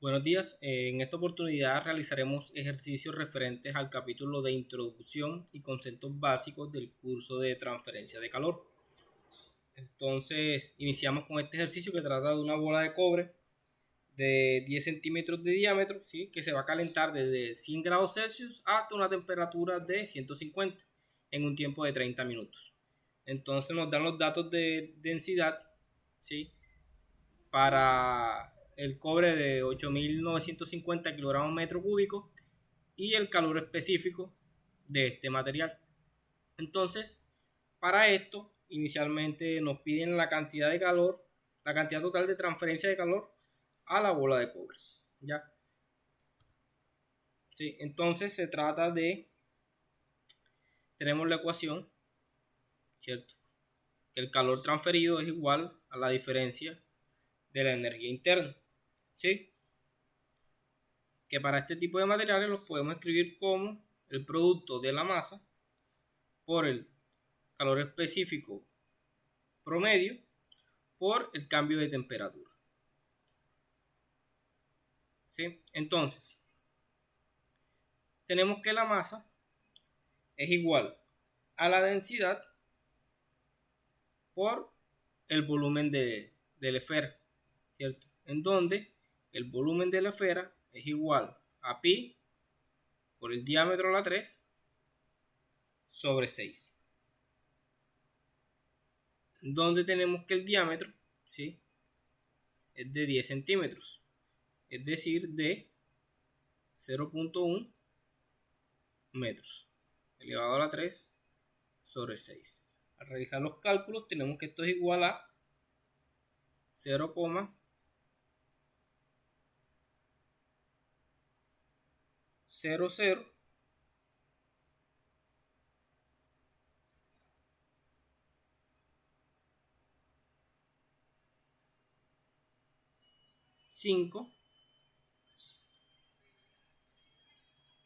Buenos días, en esta oportunidad realizaremos ejercicios referentes al capítulo de introducción y conceptos básicos del curso de transferencia de calor. Entonces iniciamos con este ejercicio que trata de una bola de cobre de 10 centímetros de diámetro, ¿sí? Que se va a calentar desde 100 grados Celsius hasta una temperatura de 150 en un tiempo de 30 minutos. Entonces nos dan los datos de densidad, ¿sí? Para el cobre de 8.950 kilogramos metro cúbico y el calor específico de este material. Entonces, para esto, inicialmente nos piden la cantidad de calor, la cantidad total de transferencia de calor a la bola de cobre. ¿Ya? Sí, entonces se trata de, tenemos la ecuación, ¿cierto? Que el calor transferido es igual a la diferencia de la energía interna, ¿sí? Que para este tipo de materiales los podemos escribir como el producto de la masa por el calor específico promedio por el cambio de temperatura. ¿Sí? Entonces, tenemos que la masa es igual a la densidad por el volumen de la esfera, ¿cierto? En donde el volumen de la esfera es igual a pi por el diámetro a la 3 sobre 6. Donde tenemos que el diámetro, ¿sí? Es de 10 centímetros, es decir, de 0.1 metros, elevado a la 3 sobre 6. Al realizar los cálculos tenemos que esto es igual a 0,00 5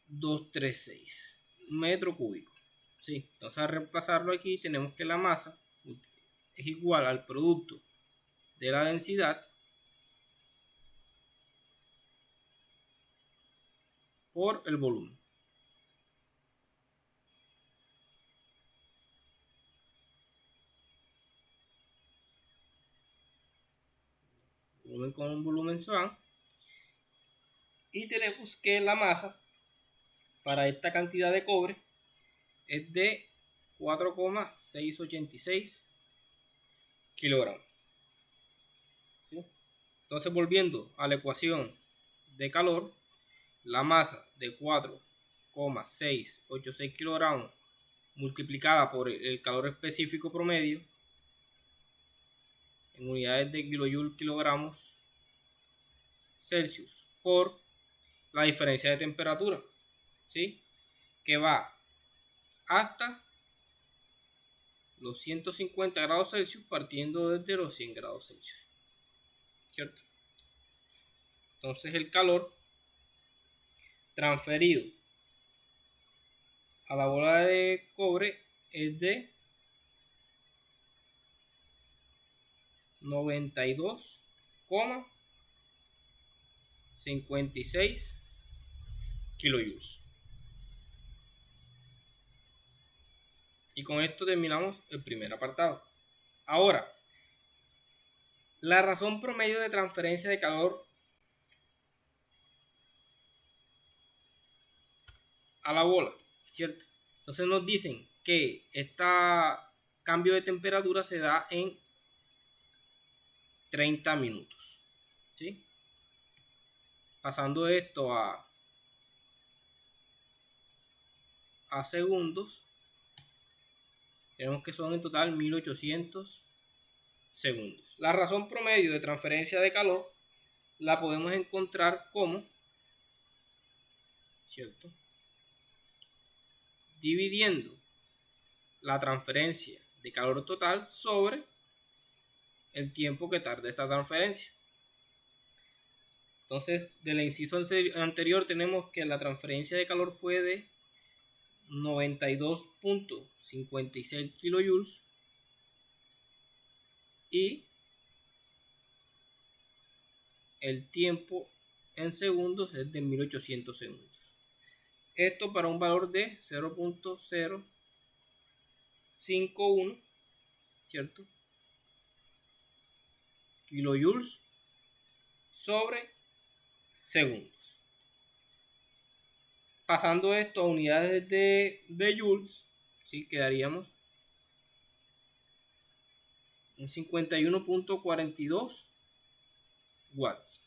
236 metro cúbico. ¿Sí? Entonces al reemplazarlo aquí tenemos que la masa es igual al producto de la densidad por el volumen. Volumen con un volumen se van. Y tenemos que la masa para esta cantidad de cobre es de 4,686 kilogramos. ¿Sí? Entonces, volviendo a la ecuación de calor, la masa de 4,686 kilogramos multiplicada por el calor específico promedio en unidades de kilojoule kilogramos Celsius por la diferencia de temperatura, ¿sí? Que va hasta los 150 grados Celsius partiendo desde los 100 grados Celsius, ¿cierto? Entonces el calor transferido a la bola de cobre es de 92,56 kilojoules. Y con esto terminamos el primer apartado. Ahora, la razón promedio de transferencia de calor a la bola, ¿cierto? Entonces nos dicen que este cambio de temperatura se da en 30 minutos, ¿sí? Pasando esto a segundos, tenemos que son en total 1800 segundos. La razón promedio de transferencia de calor la podemos encontrar como, ¿cierto? Dividiendo la transferencia de calor total sobre el tiempo que tarda esta transferencia. Entonces, del inciso anterior tenemos que la transferencia de calor fue de 92,56 kilojoules y el tiempo en segundos es de 1800 segundos. Esto para un valor de 0.051, ¿cierto? Kilojoules sobre segundos. Pasando esto a unidades de joules, ¿sí? Quedaríamos en 51.42 watts,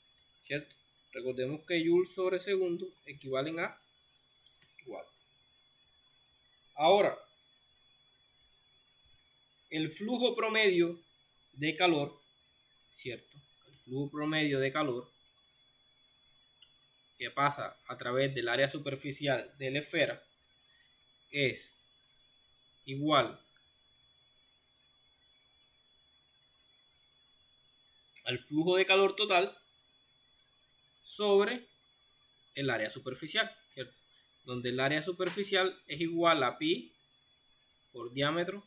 ¿cierto? Recordemos que joules sobre segundo equivalen a watts. Ahora, el flujo promedio de calor, ¿cierto? El flujo promedio de calor que pasa a través del área superficial de la esfera es igual al flujo de calor total sobre el área superficial, ¿cierto? Donde el área superficial es igual a pi por diámetro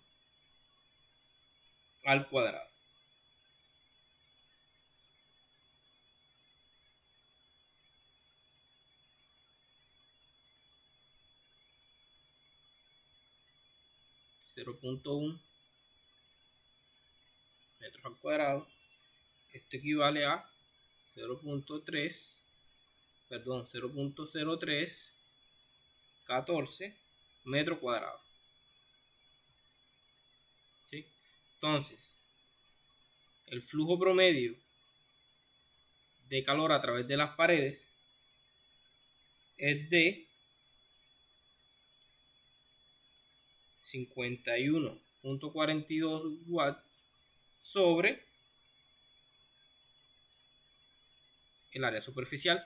al cuadrado. .1 metros al cuadrado. Esto equivale a 0.0314 metros cuadrados. ¿Sí? Entonces, el flujo promedio de calor a través de las paredes es de 51.42 watts sobre el área superficial,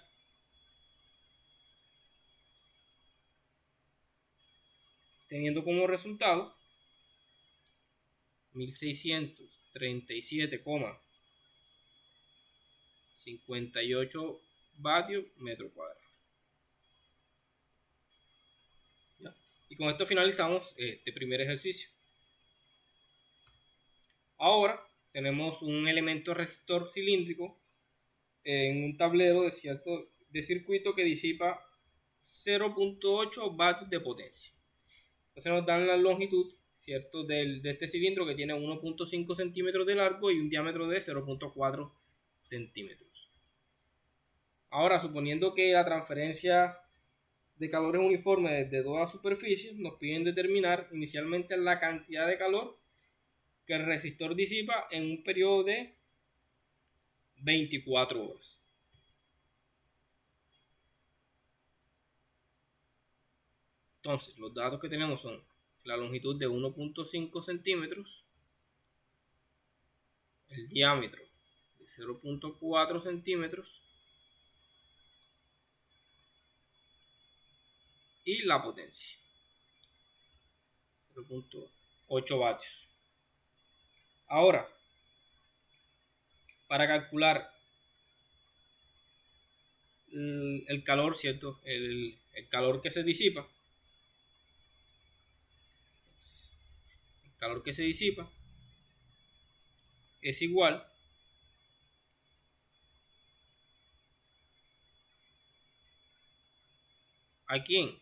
teniendo como resultado 1637,58 vatios metro cuadrado. ¿Ya? Y con esto finalizamos este primer ejercicio. Ahora tenemos un elemento resistor cilíndrico en un tablero de circuito que disipa 0.8 vatios de potencia. Entonces nos dan la longitud, ¿cierto? de este cilindro, que tiene 1.5 centímetros de largo y un diámetro de 0.4 centímetros. Ahora, suponiendo que la transferencia de calor es uniforme desde toda la superficie, nos piden determinar inicialmente la cantidad de calor que el resistor disipa en un periodo de 24 horas. Entonces, los datos que tenemos son la longitud de 1.5 centímetros, el diámetro de 0.4 centímetros y la potencia, 0.8 vatios. Ahora, para calcular el calor, ¿cierto? El calor que se disipa. El calor que se disipa es igual ¿a quién?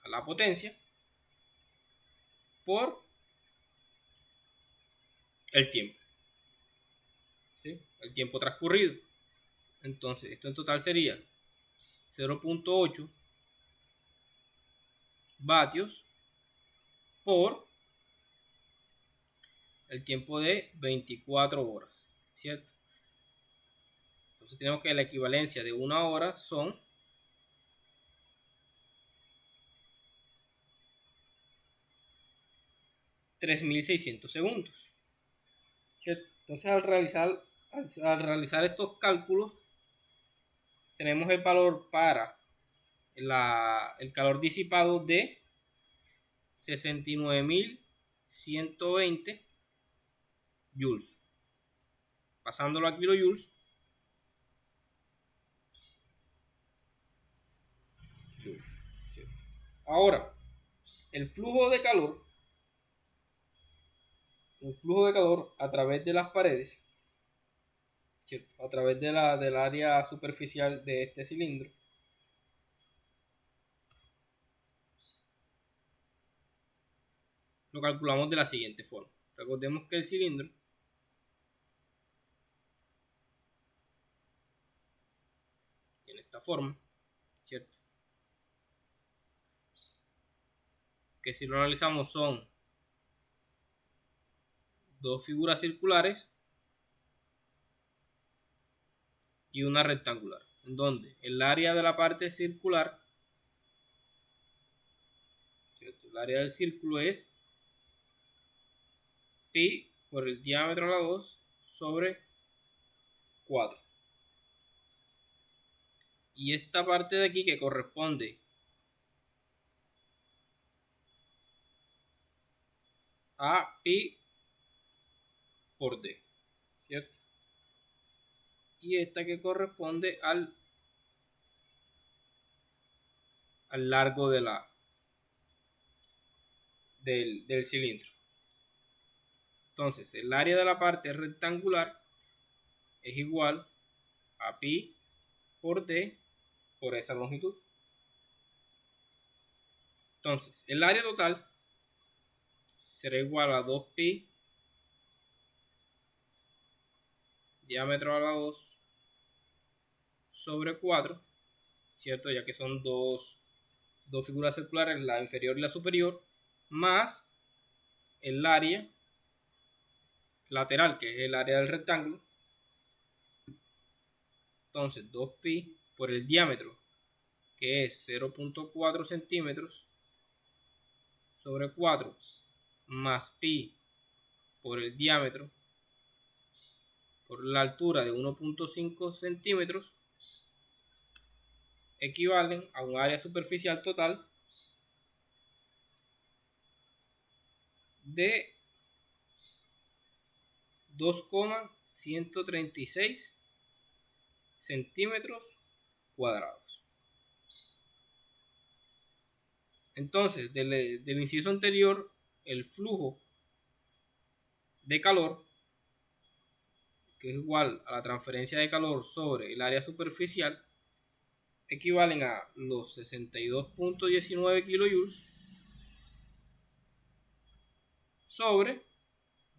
A la potencia por el tiempo. ¿Sí? El tiempo transcurrido. Entonces, esto en total sería 0.8 vatios por el tiempo de 24 horas, ¿cierto? Entonces tenemos que la equivalencia de una hora son 3600 segundos, ¿cierto? Entonces al realizar estos cálculos, tenemos el valor para el calor disipado de 69.120 joules. Pasándolo a kilojoules. Ahora, el flujo de calor a través de las paredes ¿cierto? A través del área superficial de este cilindro. Lo calculamos de la siguiente forma. Recordemos que el cilindro tiene esta forma, ¿cierto? Que si lo analizamos son dos figuras circulares y una rectangular, en donde el área de la parte circular, ¿cierto? El área del círculo es pi por el diámetro a la 2 sobre 4. Y esta parte de aquí que corresponde a pi por d, ¿cierto? Y esta que corresponde al largo del cilindro. Entonces, el área de la parte rectangular es igual a pi por d por esa longitud. Entonces, el área total será igual a 2pi diámetro a la 2 sobre 4, ¿cierto? Ya que son dos figuras circulares, la inferior y la superior, más el área lateral, que es el área del rectángulo. Entonces, 2pi por el diámetro, que es 0.4 centímetros, sobre 4, más pi por el diámetro, por la altura de 1.5 centímetros, equivalen a un área superficial total de 2,136 centímetros cuadrados. Entonces, del inciso anterior, el flujo de calor, que es igual a la transferencia de calor sobre el área superficial, equivalen a los 62.19 kilojoules sobre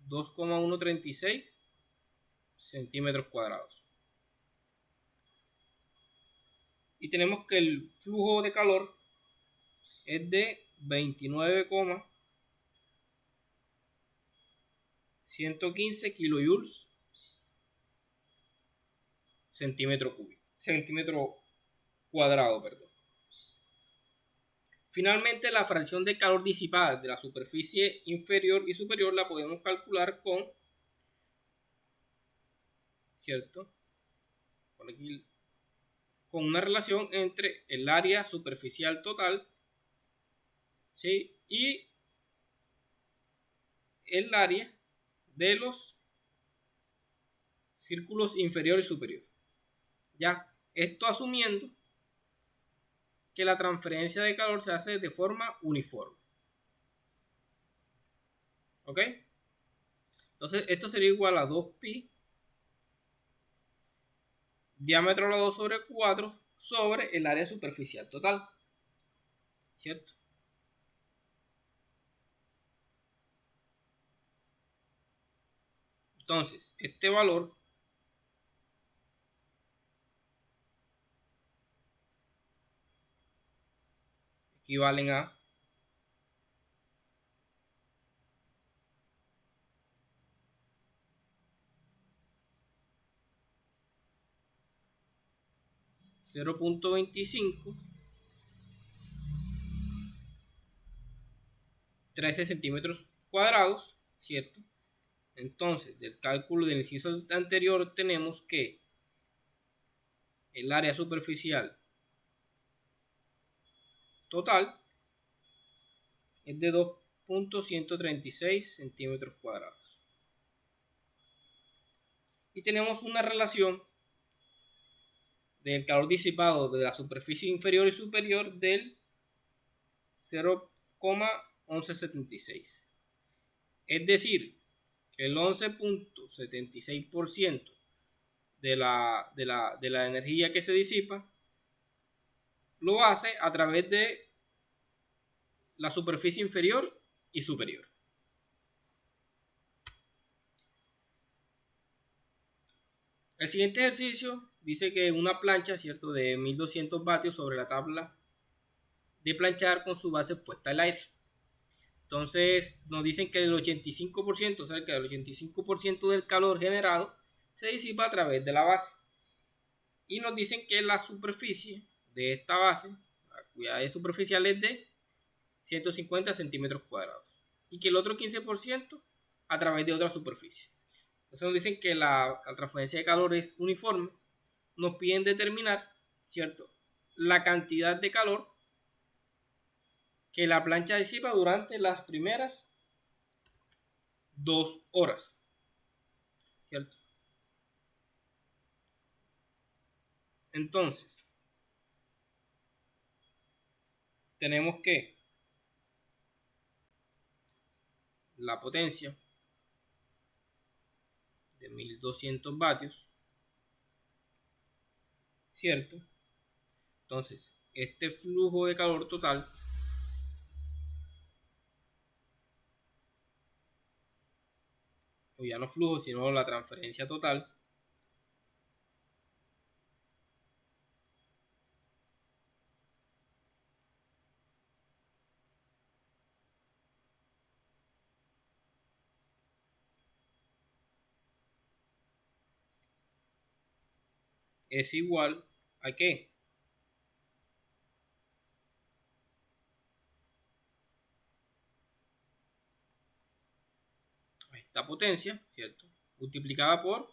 2,136 centímetros cuadrados. Y tenemos que el flujo de calor es de 29,115 kilojoules centímetro cuadrado, perdón. Finalmente, la fracción de calor disipada de la superficie inferior y superior la podemos calcular con, ¿cierto? Por aquí, con una relación entre el área superficial total, ¿sí? Y el área de los círculos inferior y superior. Ya, esto asumiendo que la transferencia de calor se hace de forma uniforme. ¿Ok? Entonces, esto sería igual a 2pi diámetro a la 2 sobre 4 sobre el área superficial total. ¿Cierto? Entonces, este valor equivalen a 0.25 13 centímetros cuadrados, ¿cierto? Entonces, del cálculo del inciso anterior tenemos que el área superficial total es de 2.136 centímetros cuadrados. Y tenemos una relación del calor disipado de la superficie inferior y superior del 0,1176. Es decir, que el 11.76% de la energía que se disipa, lo hace a través de la superficie inferior y superior. El siguiente ejercicio dice que una plancha, ¿cierto?, de 1200 vatios sobre la tabla de planchar con su base puesta al aire. Entonces nos dicen que el 85%, cerca del 85% del calor generado se disipa a través de la base. Y nos dicen que la superficie de esta base, la cuidad superficial es de 150 centímetros cuadrados. Y que el otro 15% a través de otra superficie. Entonces nos dicen que la transferencia de calor es uniforme. Nos piden determinar, ¿cierto?, la cantidad de calor que la plancha disipa durante las primeras 2 horas, ¿cierto? Entonces, tenemos que la potencia de 1200 vatios, ¿cierto? Entonces, este flujo de calor total o ya no flujo, sino la transferencia total, es igual a ¿qué? A esta potencia, ¿cierto?, multiplicada por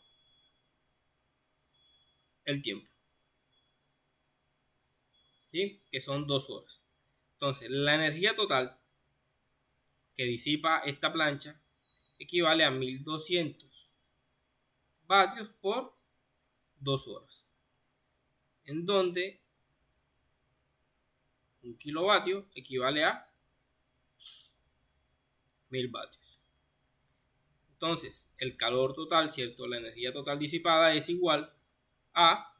el tiempo, ¿sí?, que son 2 horas. Entonces, la energía total que disipa esta plancha equivale a 1200 vatios por 2 horas, en donde un kilovatio equivale a 1000 vatios. Entonces, el calor total, ¿cierto?, la energía total disipada es igual a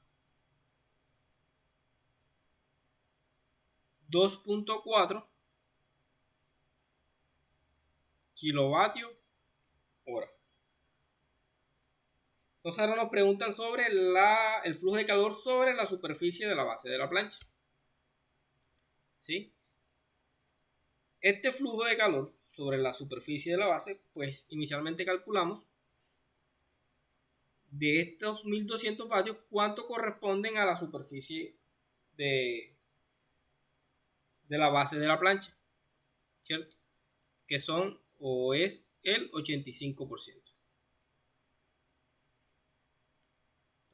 2.4 kilovatios hora. Entonces ahora nos preguntan sobre el flujo de calor sobre la superficie de la base de la plancha, ¿sí? Este flujo de calor sobre la superficie de la base, pues inicialmente calculamos de estos 1200 vatios cuánto corresponden a la superficie de la base de la plancha, ¿cierto?, que son o es el 85%.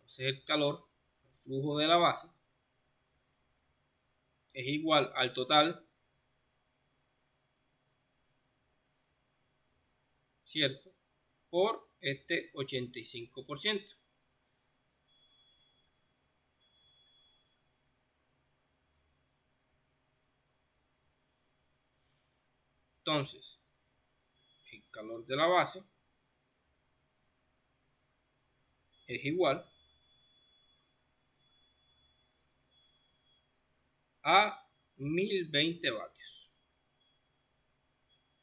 Entonces el calor, el flujo de la base, es igual al total, ¿cierto?, por este 85%. Entonces, el calor de la base es igual a 1020 vatios,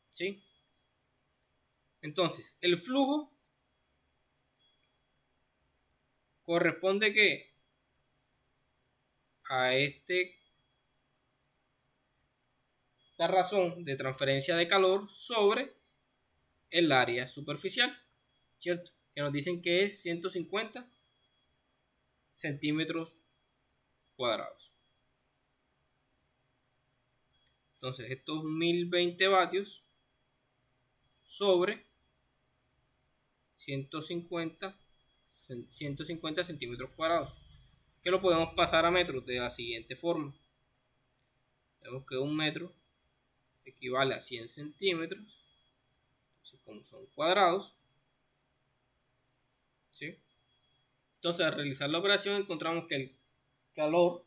¿sí? Entonces, el flujo corresponde que a esta razón de transferencia de calor sobre el área superficial, ¿cierto?, que nos dicen que es 150 centímetros cuadrados. Entonces, estos 1020 vatios sobre 150 centímetros cuadrados, que lo podemos pasar a metros de la siguiente forma. Tenemos que un metro equivale a 100 centímetros, entonces como son cuadrados, ¿sí? Entonces al realizar la operación encontramos que el calor,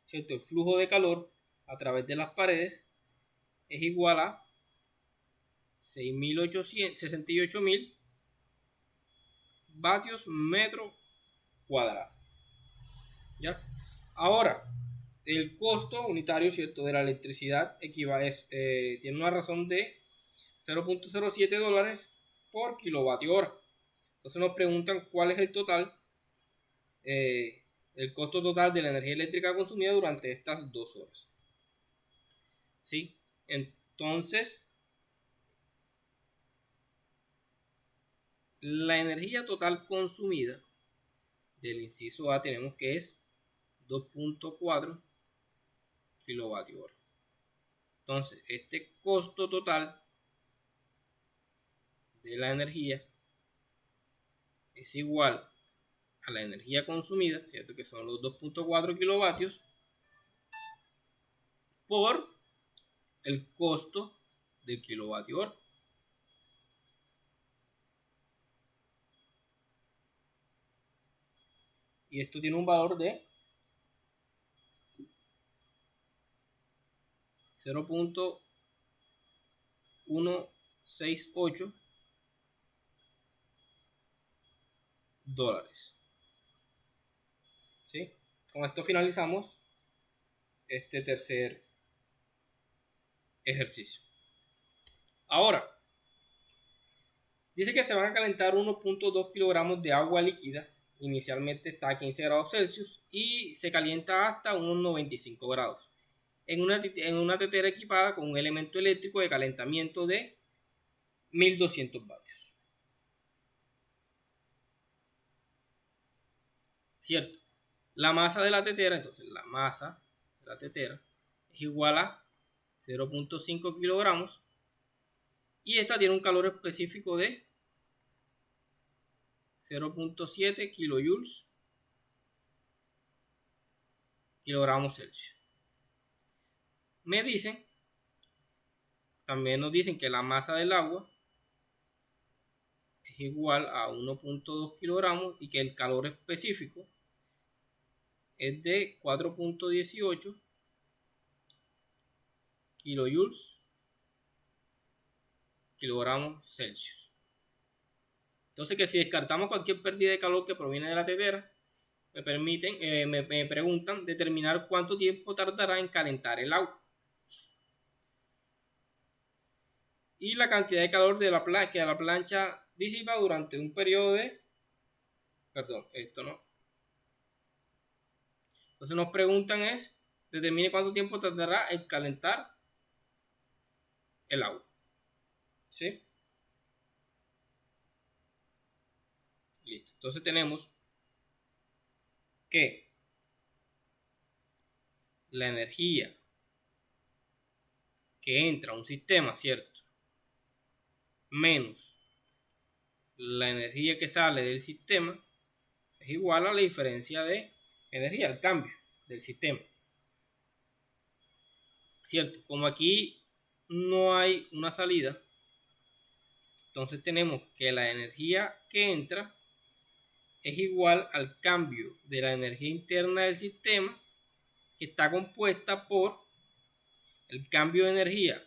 ¿cierto?, el flujo de calor a través de las paredes es igual a 68.000 vatios metro cuadrado. ¿Ya? Ahora, el costo unitario, ¿cierto?, de la electricidad tiene una razón de 0.07 dólares por kilovatio hora. Entonces nos preguntan cuál es el costo total de la energía eléctrica consumida durante estas 2 horas. ¿Sí? Entonces, la energía total consumida del inciso A tenemos que es 2.4 kilovatios hora. Entonces, este costo total de la energía es igual a la energía consumida, ¿cierto?, que son los 2.4 kilovatios, por el costo del kilovatio hora. Y esto tiene un valor de 0.168 dólares. ¿Sí? Con esto finalizamos este tercer ejercicio. Ahora, dice que se van a calentar 1.2 kilogramos de agua líquida. Inicialmente está a 15 grados Celsius y se calienta hasta unos 95 grados. En una tetera equipada con un elemento eléctrico de calentamiento de 1200 vatios. ¿Cierto? La masa de la tetera, entonces la masa de la tetera es igual a 0.5 kilogramos y esta tiene un calor específico de 0.7 kilogramos Celsius. También nos dicen que la masa del agua es igual a 1.2 kilogramos y que el calor específico es de 4.18 kilogramos Celsius. Entonces, que si descartamos cualquier pérdida de calor que proviene de la tetera, me preguntan determinar cuánto tiempo tardará en calentar el agua. Y la cantidad de calor que la plancha disipa durante un periodo de... Perdón, esto no. Entonces nos preguntan determine cuánto tiempo tardará en calentar el agua. ¿Sí? Listo. Entonces tenemos que la energía que entra a un sistema, ¿cierto?, menos la energía que sale del sistema es igual a la diferencia de energía, el cambio del sistema. ¿Cierto? Como aquí no hay una salida, entonces tenemos que la energía que entra es igual al cambio de la energía interna del sistema, que está compuesta por el cambio de energía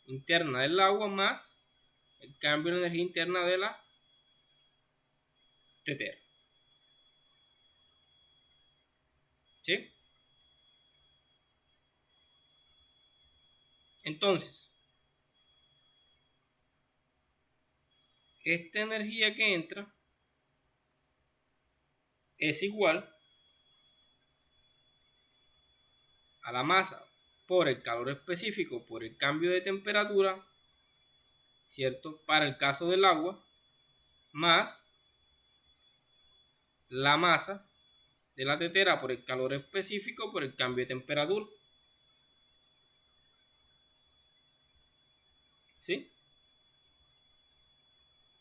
interna del agua más el cambio de energía interna de la tetera. ¿Sí? Entonces, esta energía que entra es igual a la masa por el calor específico, por el cambio de temperatura, ¿cierto?, para el caso del agua, más la masa de la tetera por el calor específico, por el cambio de temperatura. ¿Sí?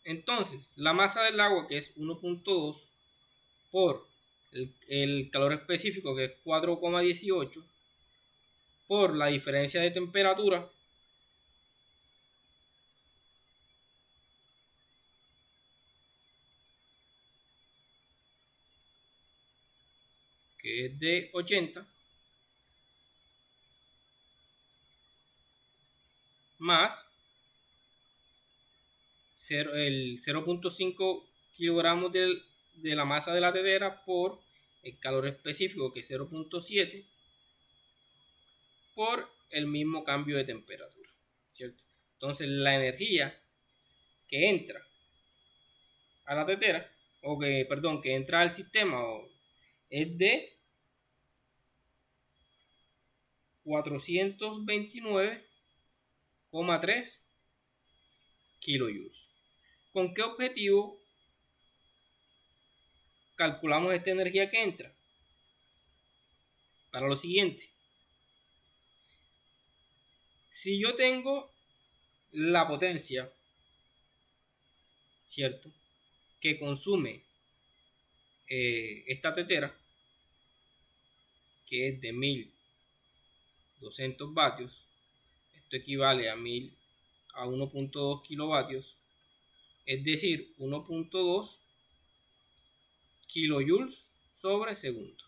Entonces, la masa del agua, que es 1.2, por el calor específico, que es 4,18, por la diferencia de temperatura, que es de 80, más el 0.5 kilogramos de la masa de la tetera por el calor específico, que es 0.7, por el mismo cambio de temperatura, ¿cierto? Entonces la energía que entra a la tetera, que entra al sistema, es de 429,3 kilojoules. ¿Con qué objetivo calculamos esta energía que entra? Para lo siguiente: si yo tengo la potencia, ¿cierto?, que consume esta tetera, que es de 1200 vatios, esto equivale a 1.2 kilovatios, es decir, 1.2 kilojoules sobre segundo.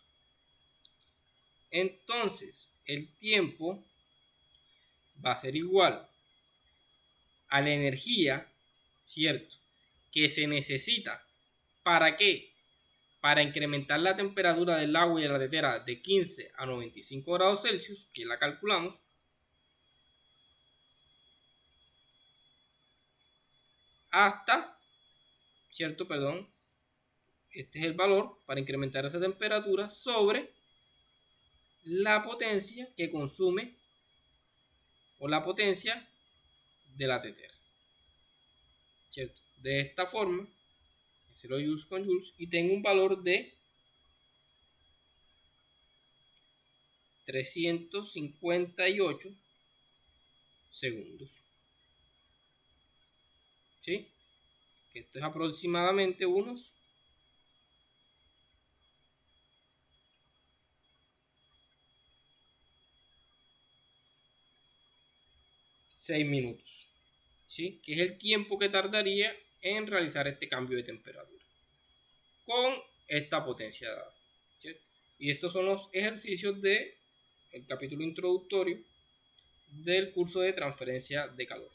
Entonces el tiempo va a ser igual a la energía, ¿cierto?, que se necesita. ¿Para qué? Para incrementar la temperatura del agua y de la tetera de 15 a 95 grados Celsius, que la calculamos, hasta, ¿cierto? Perdón, este es el valor para incrementar esa temperatura sobre la potencia que consume, o la potencia de la tetera, ¿cierto? De esta forma, 0 joules con joules, y tengo un valor de 358 segundos, ¿sí? Que esto es aproximadamente unos 6 minutos, ¿sí? Que es el tiempo que tardaría en realizar este cambio de temperatura con esta potencia dada, ¿cierto? Y estos son los ejercicios del capítulo introductorio del curso de transferencia de calor.